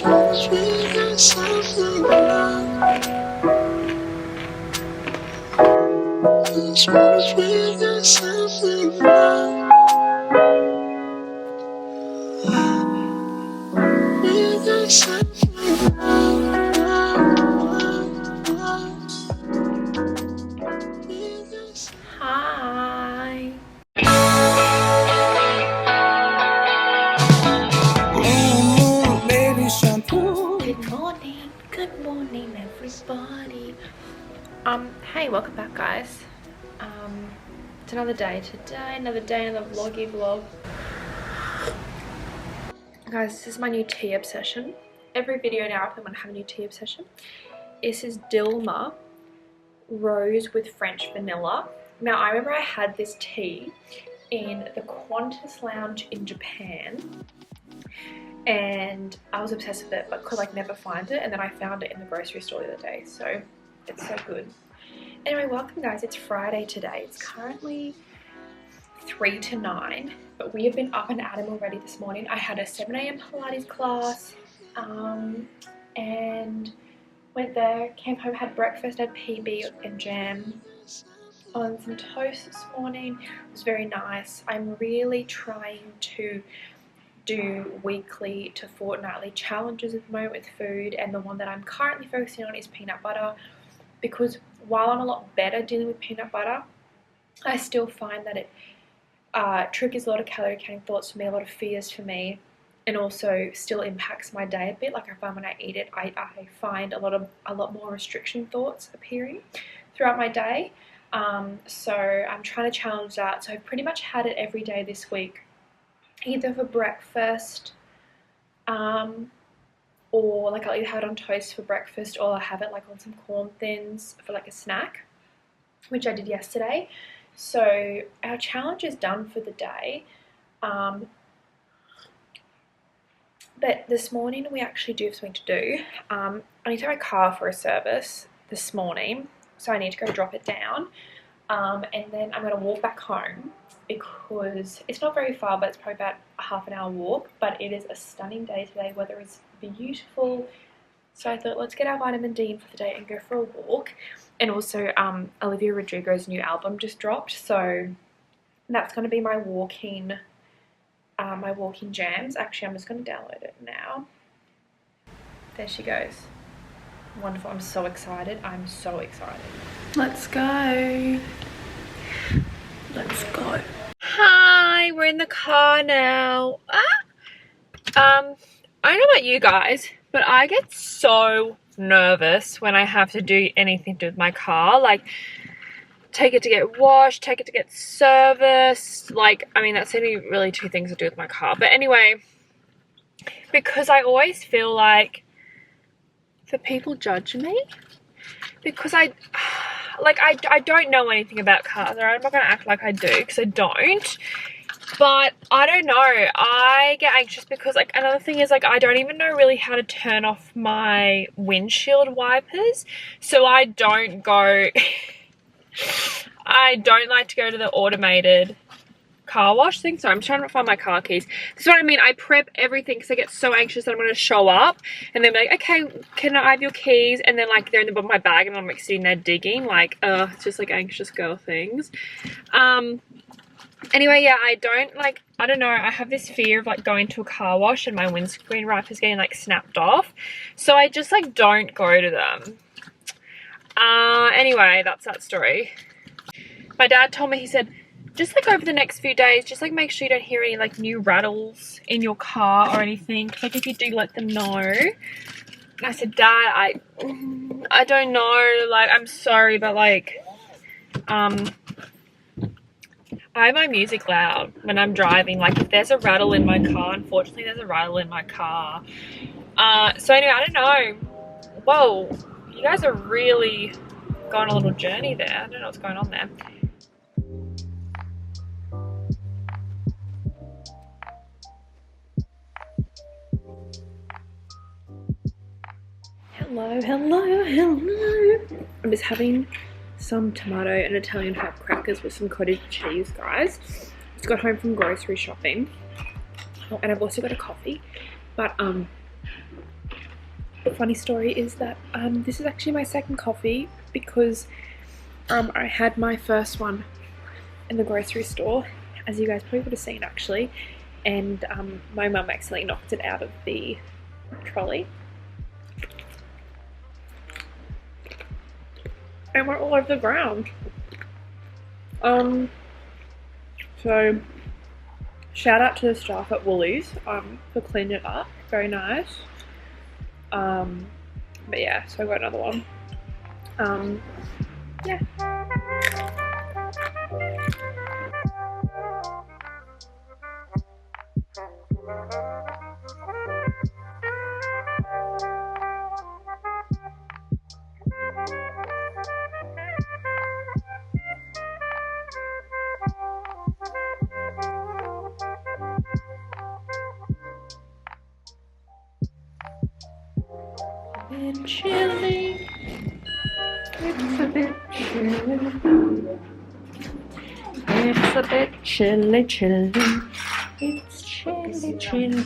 Hi. Good morning everybody. Hey, welcome back guys. It's another day today, another vloggy vlog. Guys, this is my new tea obsession. Every video now I'm gonna have a new tea obsession. This is Dilma Rose with French vanilla. Now I remember I had this tea in the Qantas lounge in Japan and I was obsessed with it but could like never find it, and then I found it in the grocery store the other day, so it's so good. Anyway, welcome guys. It's Friday today. It's currently 3 to 9, but we have been up and at 'em already this morning. I had a 7 AM Pilates class and went there, came home, had breakfast, had PB and jam on some toast this morning. It was very nice. I'm really trying to do weekly to fortnightly challenges at the moment with food, and the one that I'm currently focusing on is peanut butter, because while I'm a lot better dealing with peanut butter, I still find that it triggers a lot of calorie counting thoughts for me, a lot of fears for me, and also still impacts my day a bit. Like I find when I eat it, I find a lot more restriction thoughts appearing throughout my day. So I'm trying to challenge that. So I've pretty much had it every day this week, either for breakfast or like I'll either have it on toast for breakfast, or I'll have it like on some corn thins for like a snack, which I did yesterday. So our challenge is done for the day. But this morning we actually do have something to do. I need to take my car for a service this morning, so I need to go drop it down. And then I'm going to walk back home because it's not very far, but it's probably about a half an hour walk. But it is a stunning day today. Weather is beautiful. So I thought, let's get our vitamin D in for the day and go for a walk. And also Olivia Rodrigo's new album just dropped. So that's going to be my walking jams. Actually, I'm just going to download it now. There she goes. Wonderful. I'm so excited. I'm so excited. Let's go. Let's go. Hi, we're in the car now. I don't know about you guys, but I get so nervous when I have to do anything to do with my car. Like, take it to get washed, take it to get serviced. Like, I mean, that's only really two things to do with my car. But anyway, because I always feel like the people judge me, because I don't know anything about cars. Alright, I'm not going to act like I do, because I don't. But I don't know, I get anxious because, like, another thing is, like, I don't even know really how to turn off my windshield wipers. So I don't go, I don't like to go to the automated car wash thing. So I'm trying to find my car keys. This is what I mean. I prep everything because I get so anxious that I'm going to show up and then be like, okay, can I have your keys? And then, like, they're in the bottom of my bag and I'm, like, sitting there digging. Like, it's just, like, anxious girl things. Anyway, yeah, I don't know, I have this fear of, like, going to a car wash and my windscreen wipers getting, like, snapped off. So I just, like, don't go to them. Anyway, that's that story. My dad told me, he said, just, like, over the next few days, just, like, make sure you don't hear any, like, new rattles in your car or anything. Like, if you do, let them know. And I said, Dad, I don't know, like, I'm sorry, but, like, I have my music loud when I'm driving. Like, if there's a rattle in my car, unfortunately there's a rattle in my car. So anyway, I don't know. Whoa, you guys are really going on a little journey there. I don't know what's going on there. Hello, hello, hello. I'm just having some tomato and Italian fat crackers with some cottage cheese, guys. Just got home from grocery shopping. Oh, and I've also got a coffee. But funny story is that this is actually my second coffee because I had my first one in the grocery store, as you guys probably would have seen actually, and my mum accidentally knocked it out of the trolley. And went all over the ground. So shout out to the staff at Woolies for cleaning it up. Very nice. But yeah, so I got another one. Yeah. bit chilly. It's a bit chilly. It's a bit chilly, chilly. It's chilly, chilly.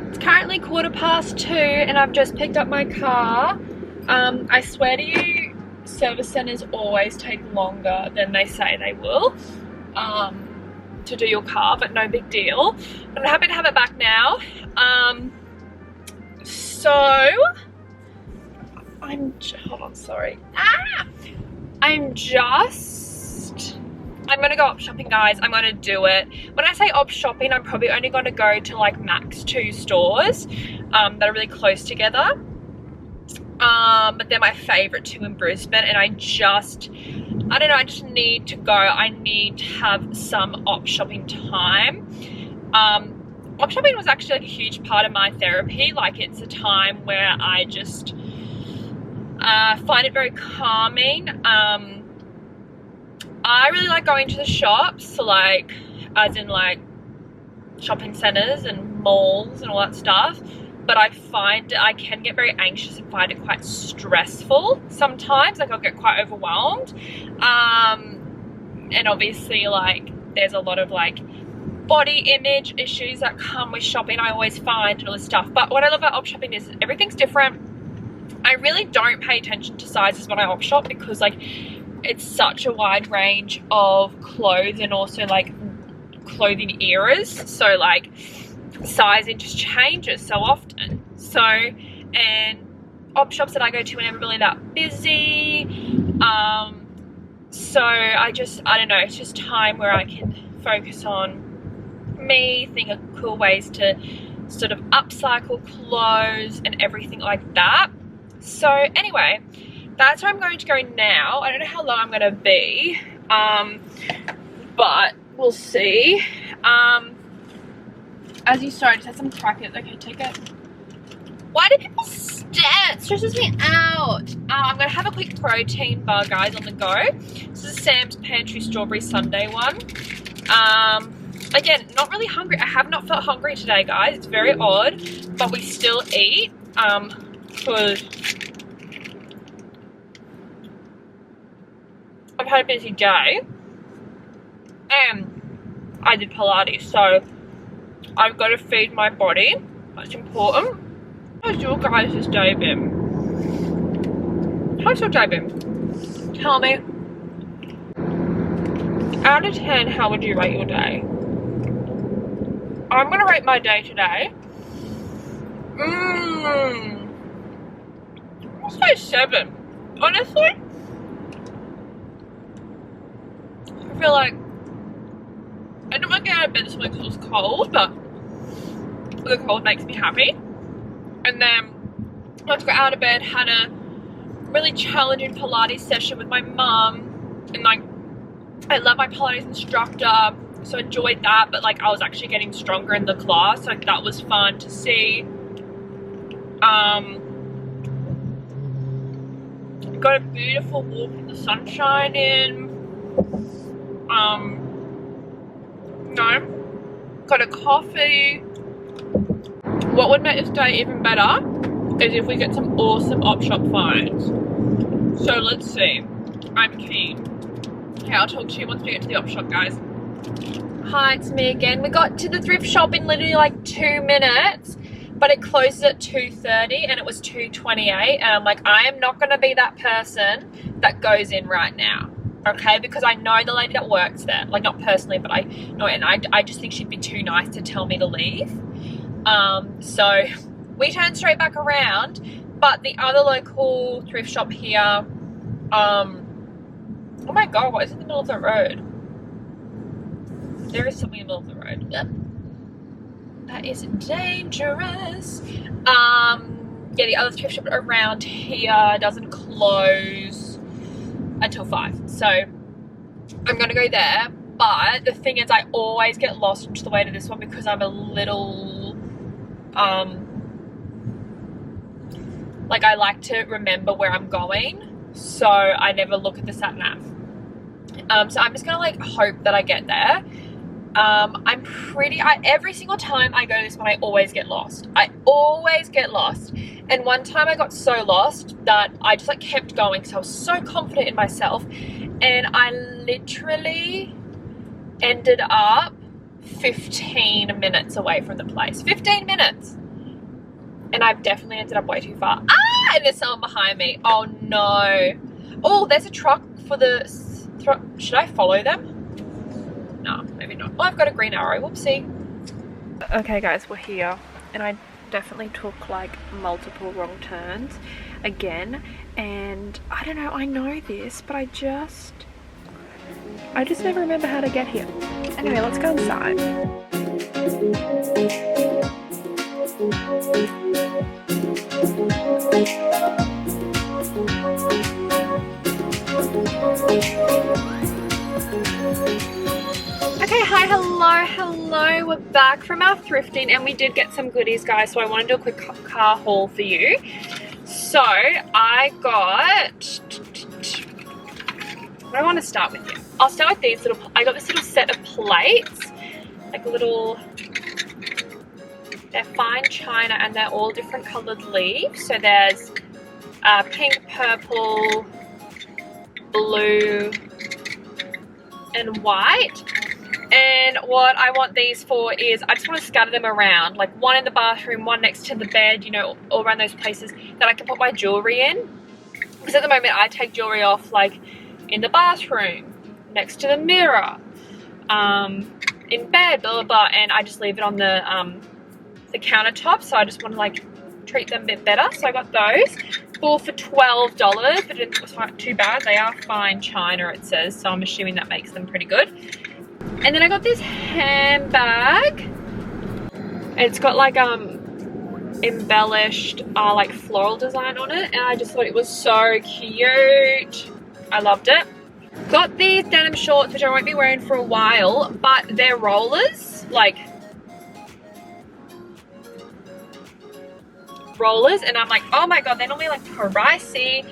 It's currently 2:15 and I've just picked up my car. I swear to you, service centers always take longer than they say they will to do your car, but no big deal. I'm happy to have it back now. Hold on, sorry. I'm gonna go op shopping, guys. I'm gonna do it. When I say op shopping, I'm probably only gonna go to like max 2 stores that are really close together. But they're my favorite 2 in Brisbane, and I just need to go. I need to have some op shopping time. Op shopping was actually like a huge part of my therapy. Like, it's a time where I just find it very calming. I really like going to the shops, so like, as in like shopping centers and malls and all that stuff. But I find I can get very anxious and find it quite stressful sometimes. Like, I'll get quite overwhelmed. And obviously, like, there's a lot of like body image issues that come with shopping, I always find, and all this stuff. But what I love about op shopping is everything's different. I really don't pay attention to sizes when I op shop, because like, it's such a wide range of clothes and also like clothing eras. So like, sizing just changes so often. So, and op shops that I go to are never really that busy. So I don't know, it's just time where I can focus on me, think of cool ways to sort of upcycle clothes and everything like that. So anyway, that's where I'm going to go now. I don't know how long I'm going to be, but we'll see. As you started, just had some crackers. Okay, take it. Why do people stare? It stresses me out. I'm going to have a quick protein bar, guys, on the go. This is Sam's Pantry Strawberry Sundae one. Again, not really hungry. I have not felt hungry today, guys. It's very odd, but we still eat. Because I've had a busy day. And I did Pilates, so I've got to feed my body. That's important. How's your guys' day been? How's your day been? Tell me. Out of 10, how would you rate your day? I'm going to rate my day today. I'll say 7. Honestly. I feel like I didn't want to get out of bed this morning because it was cold, but the cold makes me happy. And then once I got out of bed, had a really challenging Pilates session with my mum, and like, I love my Pilates instructor, so enjoyed that. But like, I was actually getting stronger in the class, like that was fun to see. Got a beautiful walk in the sunshine in. Got a coffee. What would make this day even better is if we get some awesome op shop finds. So let's see. I'm keen. Okay, I'll talk to you once we get to the op shop, guys. Hi, it's me again. We got to the thrift shop in literally like 2 minutes. but it closes at 2:30 and it was 2:28, and I'm like, I am not going to be that person that goes in right now, okay, because I know the lady that works there, like not personally, but I know, and I just think she'd be too nice to tell me to leave. So we turned straight back around, but the other local thrift shop here, oh my god, what is in the middle of the road? There is something in the middle of the road. Yep. That is dangerous. Yeah, the other thrift shop around here doesn't close until 5. So I'm gonna go there. But the thing is, I always get lost into the way to this one because I'm a little, like I like to remember where I'm going. So I never look at the sat nav. So I'm just gonna like hope that I get there. Every single time I go to this one, I always get lost. And one time I got so lost that I just like kept going because I was so confident in myself, and I literally ended up 15 minutes away from the place. 15 minutes. And I've definitely ended up way too far. Ah, and there's someone behind me. Oh no. Oh, there's a truck for the, should I follow them? No, maybe not. Oh, I've got a green arrow. Whoopsie. Okay, guys, we're here. And I definitely took like multiple wrong turns again. And I don't know, I know this, but I just never remember how to get here. Anyway, let's go inside. Okay, hi, hello, we're back from our thrifting, and we did get some goodies, guys, so I want to do a quick car haul for you. So I got, what do I want to start with here? I'll start with these little, I got this little set of plates, like a little, they're fine china and they're all different coloured leaves. So there's pink, purple, blue and white. And what I want these for is I just want to scatter them around, like one in the bathroom, one next to the bed, you know, all around those places that I can put my jewellery in. Because at the moment I take jewellery off like in the bathroom, next to the mirror, in bed, blah, blah, blah, and I just leave it on the countertop. So I just want to like treat them a bit better. So I got those all for $12, but it wasn't too bad. They are fine china, it says, so I'm assuming that makes them pretty good. And then I got this handbag. It's got like embellished like floral design on it, and I just thought it was so cute. I loved it. Got these denim shorts, which I won't be wearing for a while, but they're rollers, and I'm like, oh my god, they're normally like pricey,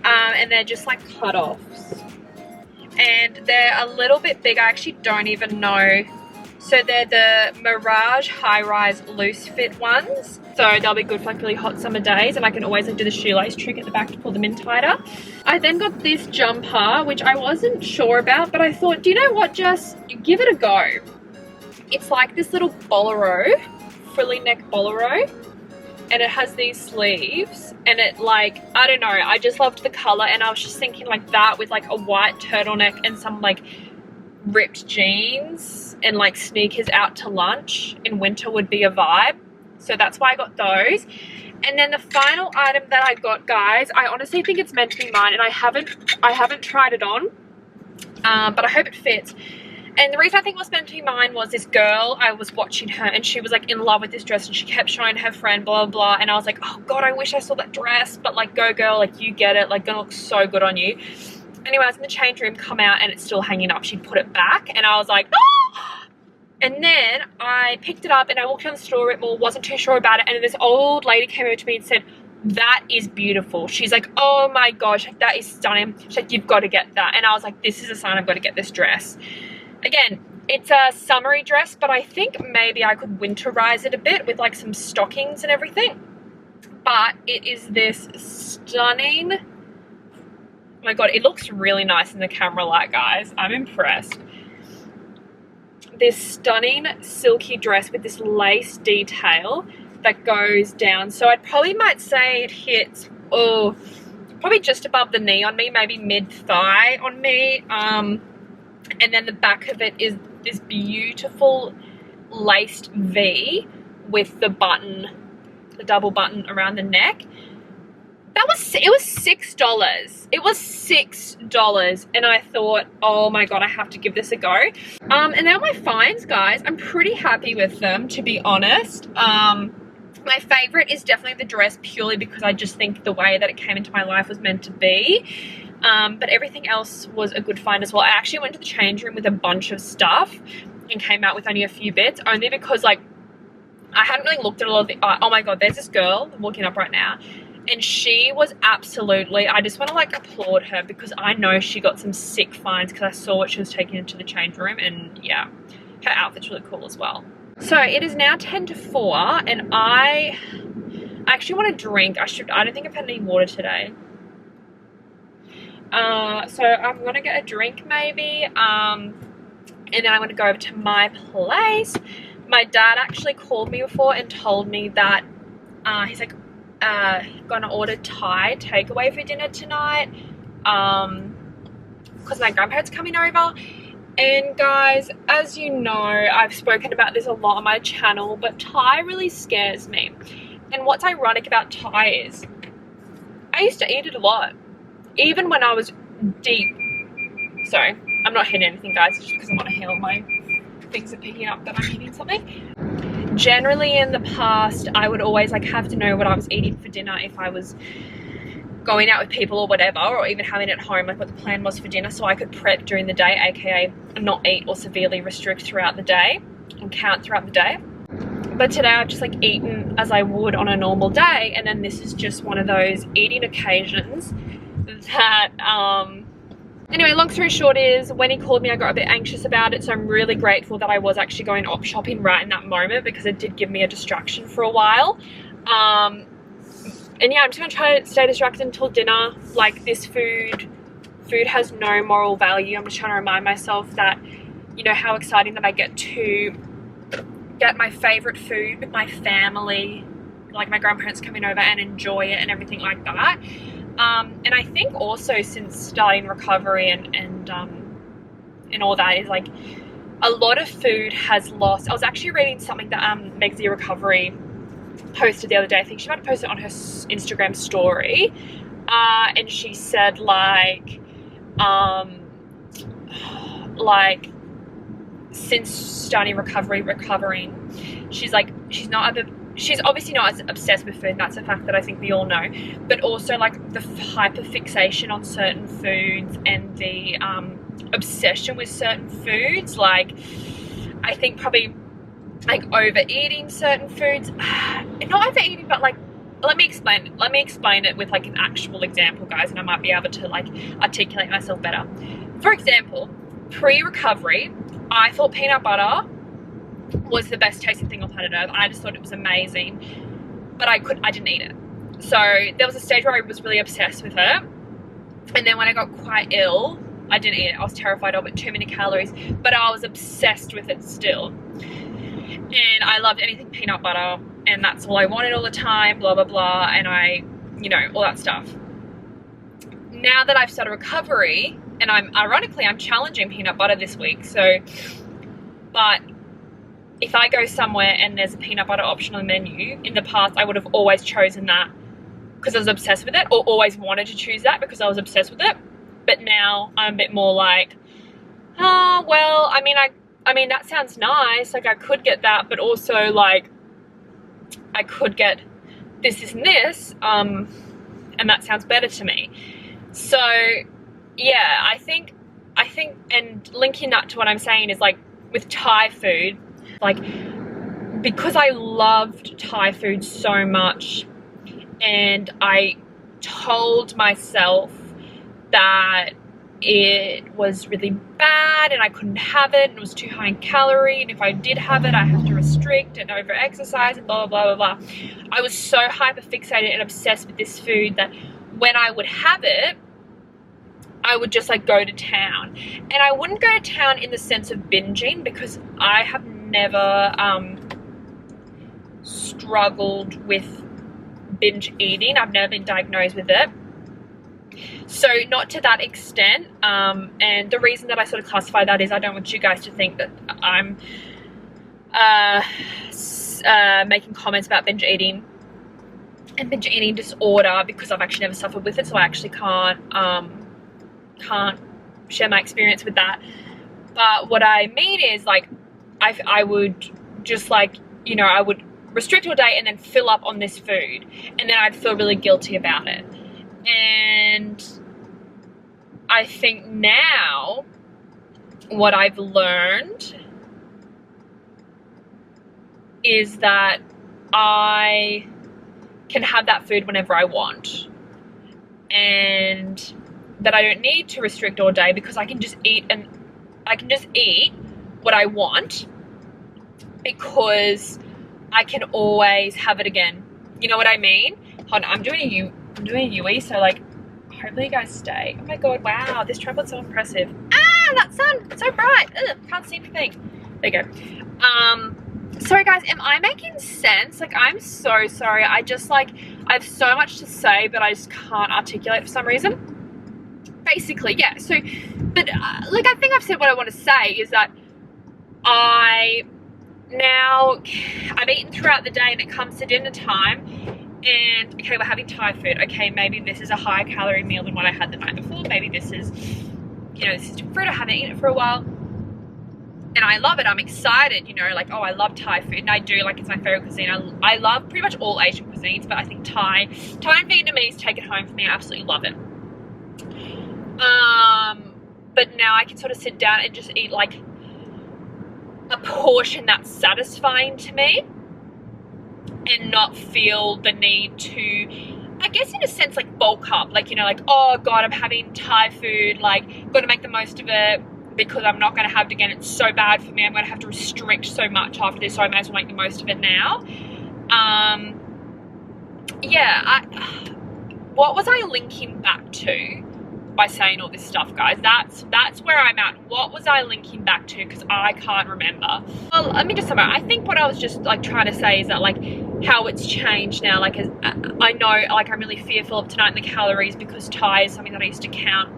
and they're just like cut-offs, and they're a little bit big. I actually don't even know. So they're the Mirage high-rise loose fit ones, so they'll be good for like really hot summer days, and I can always like do the shoelace trick at the back to pull them in tighter. I then got this jumper, which I wasn't sure about, but I thought, do you know what, just give it a go. It's like this little bolero, frilly neck bolero, and it has these sleeves, and it like, I don't know, I just loved the color, and I was just thinking like that with like a white turtleneck and some like ripped jeans and like sneakers out to lunch in winter would be a vibe. So that's why I got those. And then the final item that I got, guys, I honestly think it's meant to be mine, and I haven't tried it on, but I hope it fits. And the reason I think it was meant to be mine was this girl, I was watching her, and she was like in love with this dress, and she kept showing her friend, blah, blah, blah. And I was like, oh God, I wish I saw that dress, but like, go girl, like you get it, like gonna look so good on you. Anyway, I was in the change room, come out, and it's still hanging up. She'd put it back, and I was like, oh! And then I picked it up, and I walked down the store a bit more, wasn't too sure about it, and then this old lady came over to me and said, that is beautiful. She's like, oh my gosh, like, that is stunning. She's like, you've got to get that. And I was like, this is a sign I've got to get this dress. Again, it's a summery dress, but I think maybe I could winterize it a bit with like some stockings and everything. But it is this stunning, oh my god, it looks really nice in the camera light, guys. I'm impressed. This stunning silky dress with this lace detail, that goes down. So I probably might say it hits, probably just above the knee on me, maybe mid-thigh on me. And then the back of it is this beautiful laced V with the button, the double button around the neck. It was $6. It was $6, and I thought, oh my god, I have to give this a go. And now my finds, guys, I'm pretty happy with them, to be honest. My favorite is definitely the dress, purely because I just think the way that it came into my life was meant to be. But everything else was a good find as well. I actually went to the change room with a bunch of stuff and came out with only a few bits, only because like I hadn't really looked at all of the, oh my god, there's this girl walking up right now, and she was absolutely, I just want to like applaud her, because I know she got some sick finds, because I saw what she was taking into the change room, and yeah, her outfit's really cool as well. So it is now 10 to 4, and I actually want a drink. I don't think I've had any water today. So I'm gonna get a drink maybe, and then I'm gonna go over to my place. My dad actually called me before and told me that he's like gonna order Thai takeaway for dinner tonight, because my grandparents are coming over. And guys, as you know, I've spoken about this a lot on my channel, but Thai really scares me. And what's ironic about Thai is I used to eat it a lot, even when I was deep. Sorry, I'm not hitting anything, guys, just because I'm on a hill. My things are picking up that I'm eating something. Generally in the past, I would always like have to know what I was eating for dinner if I was going out with people or whatever, or even having it at home, like what the plan was for dinner, so I could prep during the day, aka not eat or severely restrict throughout the day and count throughout the day. But today I've just like eaten as I would on a normal day, and then this is just one of those eating occasions that anyway, long story short is, when he called me, I got a bit anxious about it, so I'm really grateful that I was actually going op shopping right in that moment, because it did give me a distraction for a while. And yeah, I'm just gonna try to stay distracted until dinner. Like, this food has no moral value. I'm just trying to remind myself that, you know, how exciting that I get to get my favorite food with my family, like my grandparents coming over, and enjoy it and everything like that. And I think also since starting recovery and all that, is like a lot of food has lost. I was actually reading something that Meg's Recovery posted the other day. I think she might have posted it on her Instagram story, and she said like since starting recovering, she's like, she's obviously not as obsessed with food, and that's a fact that I think we all know, but also like the hyperfixation on certain foods and the obsession with certain foods. Like, I think probably like overeating certain foods, not overeating, but like, let me explain it with like an actual example, guys, and I might be able to like articulate myself better. For example, pre-recovery, I thought peanut butter was the best tasting thing on planet Earth. I just thought it was amazing, but I didn't eat it. So there was a stage where I was really obsessed with it, and then when I got quite ill, I didn't eat it. I was terrified of it, too many calories, but I was obsessed with it still. And I loved anything peanut butter, and that's all I wanted all the time, blah, blah, blah, and I, you know, all that stuff. Now that I've started recovery, and ironically, I'm challenging peanut butter this week, so, but if I go somewhere and there's a peanut butter option on the menu, in the past I would have always chosen that because I was obsessed with it, or always wanted to choose that because I was obsessed with it. But now I'm a bit more like, oh, well, I mean, that sounds nice. Like, I could get that, but also, like, I could get this, and this, and that sounds better to me. So, yeah, I think, and linking that to what I'm saying is, like, with Thai food, like, because I loved Thai food so much, and I told myself that it was really bad and I couldn't have it, and it was too high in calorie, and if I did have it, I have to restrict and over exercise and blah, blah, blah, blah. I was so hyper fixated and obsessed with this food that when I would have it, I would just like go to town. And I wouldn't go to town in the sense of binging, because I have never struggled with binge eating. I've never been diagnosed with it. So not to that extent. And the reason that I sort of classify that is I don't want you guys to think that I'm making comments about binge eating and binge eating disorder, because I've actually never suffered with it, so I actually can't share my experience with that. But what I mean is, like, I would just, like, you know, I would restrict all day and then fill up on this food, and then I'd feel really guilty about it. And I think now what I've learned is that I can have that food whenever I want, and that I don't need to restrict all day, because I can just eat what I want, because I can always have it again. You know what I mean? Hold on, I'm doing a UE, so like hopefully you guys stay. Oh my god, wow, this tripod's so impressive. Ah, that sun, it's so bright. Ugh, can't see anything. There you go. Sorry guys, am I making sense? Like, I'm so sorry. I have so much to say, but I just can't articulate for some reason. Basically, yeah. So, but like, I think I've said what I want to say is that I've eaten throughout the day, and it comes to dinner time, and okay, we're having Thai food. Okay, maybe this is a higher calorie meal than what I had the night before. Maybe this is, you know, this is fruit. I haven't eaten it for a while. And I love it. I'm excited, you know, like, oh, I love Thai food, and I do, like, it's my favorite cuisine. I love pretty much all Asian cuisines, but I think Thai and Vietnamese take it home for me. I absolutely love it. But now I can sort of sit down and just eat, like, a portion that's satisfying to me, and not feel the need to, I guess, in a sense, like, bulk up. Like, you know, like, oh God, I'm having Thai food, like, got to make the most of it, because I'm not going to have it again. It's so bad for me. I'm going to have to restrict so much after this, so I may as well make the most of it now. Yeah, what was I linking back to by saying all this stuff, guys? That's where I'm at. What was I linking back to? Because I can't remember. Well, let me just summarize. I think what I was just, like, trying to say is that, like, how it's changed now. Like, I know, like, I'm really fearful of tonight and the calories, because Thai is something that I used to count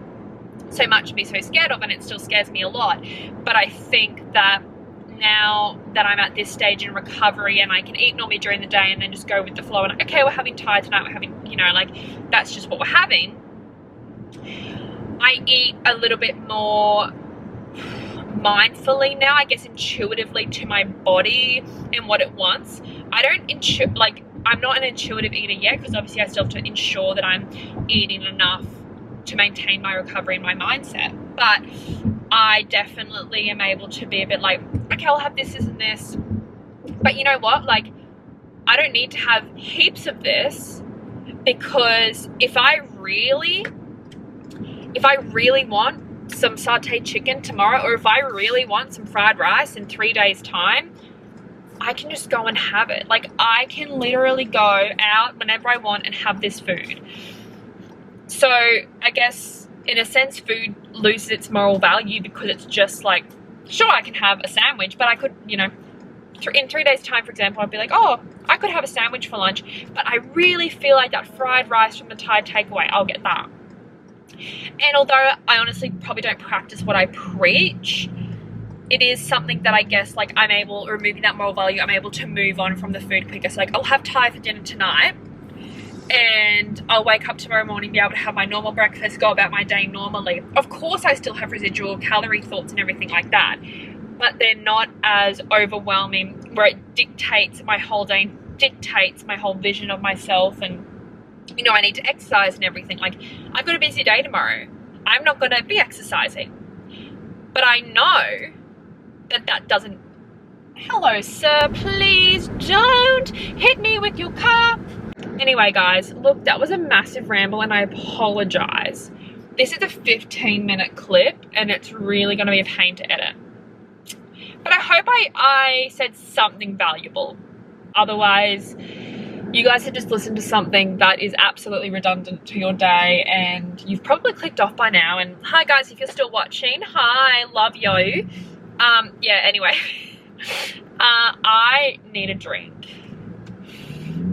so much and be so scared of, and it still scares me a lot. But I think that now that I'm at this stage in recovery, and I can eat normally during the day and then just go with the flow, and okay, we're having Thai tonight, we're having, you know, like, that's just what we're having. I eat a little bit more mindfully now, I guess, intuitively to my body and what it wants. I don't like, I'm not an intuitive eater yet, because obviously I still have to ensure that I'm eating enough to maintain my recovery and my mindset. But I definitely am able to be a bit like, okay, I'll have this and this, but you know what, like, I don't need to have heaps of this, because if I really want some sauteed chicken tomorrow, or if I really want some fried rice in 3 days time, I can just go and have it. Like, I can literally go out whenever I want and have this food. So I guess, in a sense, food loses its moral value, because it's just like, sure, I can have a sandwich, but I could, you know, in 3 days time, for example, I'd be like, oh, I could have a sandwich for lunch, but I really feel like that fried rice from the Thai takeaway, I'll get that. And although I honestly probably don't practice what I preach, it is something that I guess, like, I'm able, removing that moral value, I'm able to move on from the food quicker. So, like, I'll have Thai for dinner tonight, and I'll wake up tomorrow morning, be able to have my normal breakfast, go about my day normally. Of course, I still have residual calorie thoughts and everything like that, but they're not as overwhelming, where it dictates my whole day, dictates my whole vision of myself, and, you know, I need to exercise and everything. Like, I've got a busy day tomorrow. I'm not going to be exercising. But I know that that doesn't... Hello, sir. Please don't hit me with your car. Anyway, guys, look, that was a massive ramble, and I apologize. This is a 15-minute clip, and it's really going to be a pain to edit. But I hope I said something valuable. Otherwise, you guys had just listened to something that is absolutely redundant to your day, and you've probably clicked off by now. And hi, guys, if you're still watching, hi, love you. Yeah, anyway, I need a drink.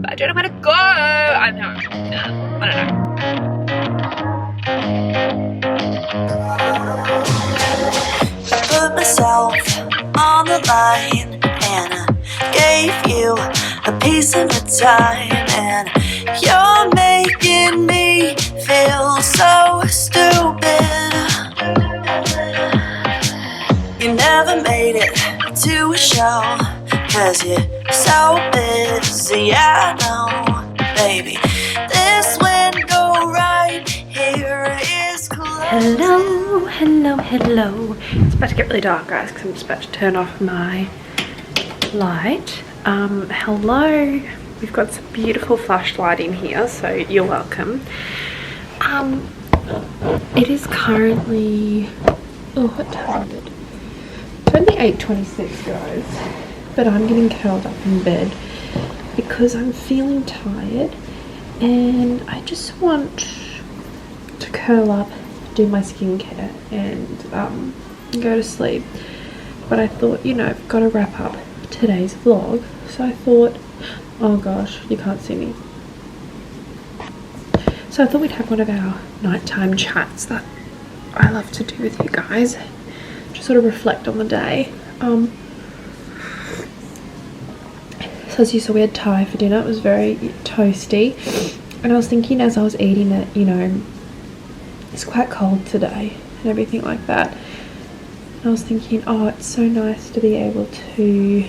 but I don't know where to go. I'm home. I don't know. Put myself on the line and I gave you a piece of my time, and you're making me feel so stupid. You never made it to a show 'cause you're so busy. I know, baby, this window right here is closed. Hello, hello, hello. It's about to get really dark, guys, because I'm just about to turn off my light. Hello. We've got some beautiful flashlight in here, so you're welcome. It is currently, oh, what time is it? It's only 8:26, guys, but I'm getting curled up in bed because I'm feeling tired and I just want to curl up, do my skincare and go to sleep. But I thought, you know, I've got to wrap up today's vlog, so I thought, oh gosh, you can't see me. So I thought we'd have one of our nighttime chats that I love to do with you guys. Just sort of reflect on the day. So as you saw, we had Thai for dinner. It was very toasty. And I was thinking as I was eating it, you know, it's quite cold today and everything like that. And I was thinking, oh, it's so nice to be able to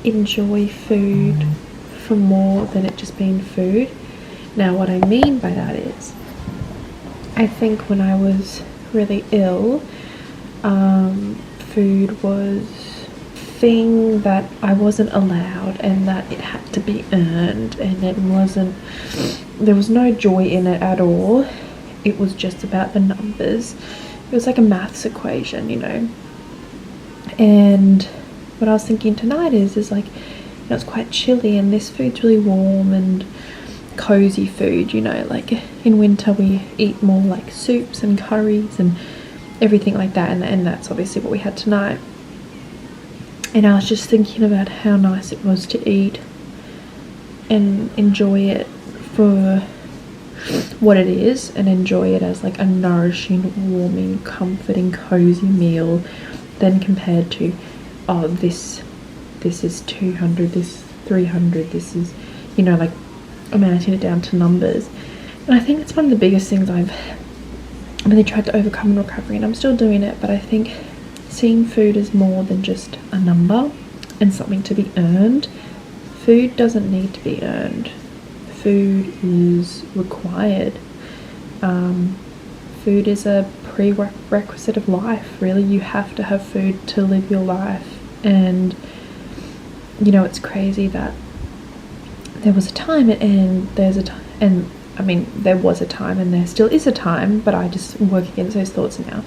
enjoy food for more than it just being food. Now, what I mean by that is, I think when I was really ill, food was a thing that I wasn't allowed and that it had to be earned, and there was no joy in it at all. It was just about the numbers. It was like a maths equation, you know. And what I was thinking tonight is like, you know, it's quite chilly and this food's really warm and cozy food, you know, like in winter we eat more like soups and curries and everything like that, and that's obviously what we had tonight. And I was just thinking about how nice it was to eat and enjoy it for what it is, and enjoy it as like a nourishing, warming, comforting, cozy meal, then compared to, oh, this is 200, this 300, this is, you know, like amounting it down to numbers. And I think it's one of the biggest things I've really tried to overcome in recovery, and I'm still doing it, but I think seeing food as more than just a number and something to be earned. Food doesn't need to be earned. Food is required. Food is a prerequisite of life, really. You have to have food to live your life. And you know, it's crazy that there was a time and there was a time and there still is a time, but I just work against those thoughts now,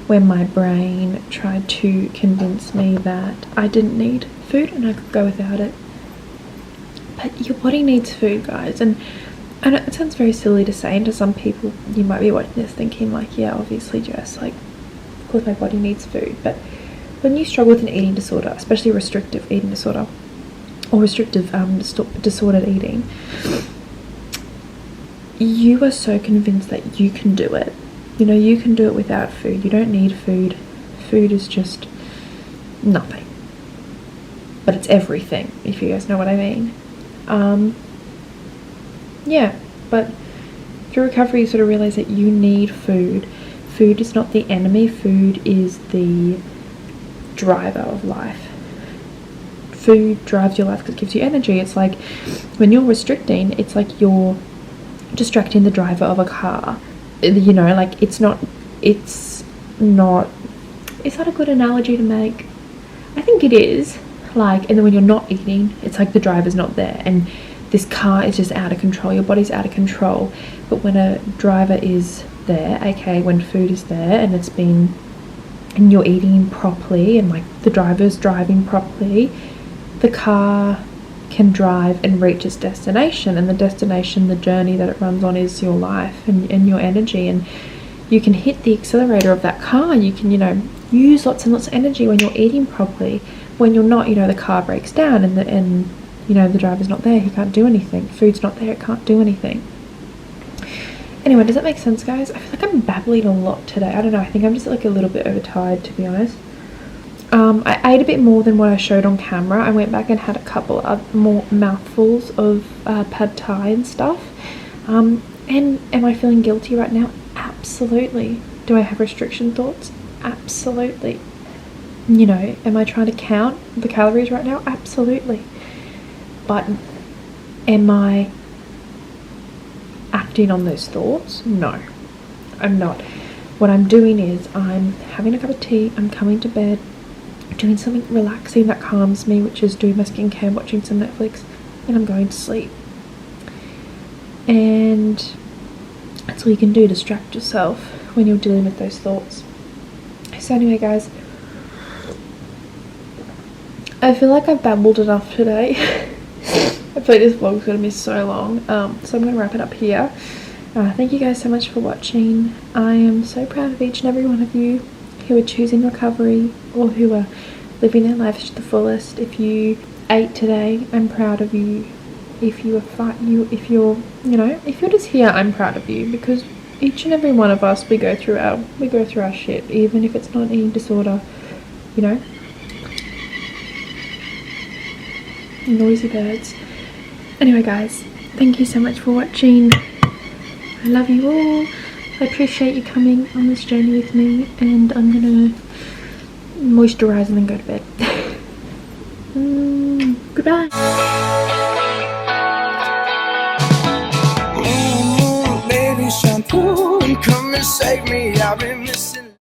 where my brain tried to convince me that I didn't need food and I could go without it. But your body needs food, guys, and it sounds very silly to say, and to some people you might be watching this thinking like, yeah, obviously Jess, like, of course my body needs food. But when you struggle with an eating disorder, especially restrictive eating disorder or restrictive disordered eating, you are so convinced that you can do it. You know, you can do it without food. You don't need food. Food is just nothing. But it's everything, if you guys know what I mean. Yeah, but through recovery you sort of realize that you need food. Food is not the enemy. Food is the driver of life. Food drives your life because it gives you energy. It's like when you're restricting, it's like you're distracting the driver of a car. You know, like is that a good analogy to make? I think it is. Like, and then when you're not eating, it's like the driver's not there and this car is just out of control, your body's out of control. But when a driver is there, aka when food is there and you're eating properly and like the driver's driving properly, the car can drive and reach its destination, and the destination, the journey that it runs on, is your life and your energy. And you can hit the accelerator of that car. You can, you know, use lots and lots of energy when you're eating properly. When you're not, you know, the car breaks down and you know, the driver's not there, he can't do anything. Food's not there, it can't do anything. Anyway, does that make sense, guys? I feel like I'm babbling a lot today. I don't know, I think I'm just like a little bit overtired, to be honest. I ate a bit more than what I showed on camera. I went back and had a couple of more mouthfuls of pad thai and stuff. And am I feeling guilty right now? Absolutely. Do I have restriction thoughts? Absolutely. You know, am I trying to count the calories right now? Absolutely. But am I acting on those thoughts? No, I'm not. What I'm doing is I'm having a cup of tea, I'm coming to bed, doing something relaxing that calms me, which is doing my skincare, watching some Netflix, and I'm going to sleep. And that's all you can do, distract yourself when you're dealing with those thoughts. So anyway, guys, I feel like I've babbled enough today. I feel like this vlog's going to be so long, so I'm going to wrap it up here. Thank you guys so much for watching. I am so proud of each and every one of you who are choosing recovery or who are living their lives to the fullest. If you ate today, I'm proud of you. If you're just here, I'm proud of you, because each and every one of us, we go through our shit, even if it's not an eating disorder, you know. Noisy birds. Anyway, guys, thank you so much for watching. I love you all. I appreciate you coming on this journey with me, and I'm gonna moisturize and then go to bed. Goodbye. Baby shampoo, come and save me. I've been missing